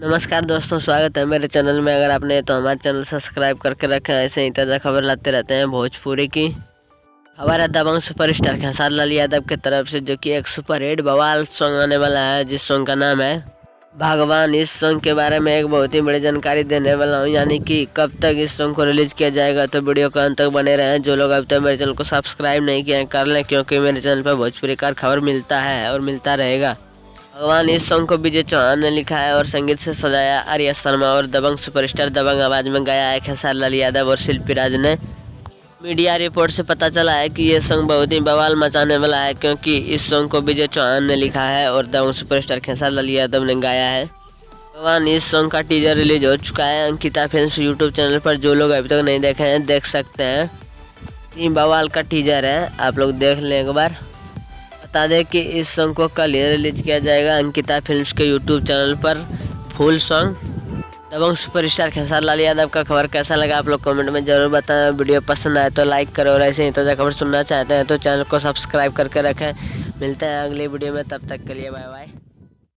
नमस्कार दोस्तों, स्वागत है मेरे चैनल में। अगर आपने तो हमारे चैनल सब्सक्राइब करके रखा है। ऐसे ही ताज़ा खबर लाते रहते हैं भोजपुरी की। खबर है दबंग सुपरस्टार खेसारी लाल यादव की तरफ से, जो कि एक सुपर हिट बवाल सॉन्ग आने वाला है, जिस सॉन्ग का नाम है भगवान। इस सॉन्ग के बारे में एक बहुत ही बड़ी जानकारी देने वाला हूँ, यानी कि कब तक इस सॉन्ग को रिलीज किया जाएगा। तो वीडियो को अंत तक बने रहें। जो लोग अभी तक मेरे चैनल को सब्सक्राइब नहीं किए हैं कर लें, क्योंकि मेरे चैनल पर भोजपुरी का खबर मिलता है और मिलता रहेगा। भगवान इस सॉन्ग को विजय चौहान ने लिखा है और संगीत से सजाया आर्या शर्मा और दबंग सुपरस्टार दबंग आवाज में गाया है खेसारी लाल यादव और शिल्पी राज ने। मीडिया रिपोर्ट से पता चला है कि ये सॉन्ग बहुत ही बवाल मचाने वाला है, क्योंकि इस सॉन्ग को विजय चौहान ने लिखा है और दबंग सुपरस्टार खेसारी लाल यादव ने गाया है। भगवान इस सॉन्ग का टीजर रिलीज हो चुका है अंकिता फिल्म्स यूट्यूब चैनल पर। जो लोग अभी तक नहीं देखे हैं देख सकते हैं। ये बवाल का टीजर है, आप लोग देख लें एक बार। बता दें कि इस सॉन्ग को कल ही रिलीज किया जाएगा अंकिता फिल्म्स के यूट्यूब चैनल पर। फुल सॉन्ग दबंग सुपरस्टार खेसारी लाल यादव का खबर कैसा लगा आप लोग कमेंट में जरूर बताएं। वीडियो पसंद आए तो लाइक करो और ऐसे ही ताज़ा खबर सुनना चाहते हैं तो चैनल को सब्सक्राइब करके रखें। मिलते हैं अगली वीडियो में, तब तक के लिए बाय बाय।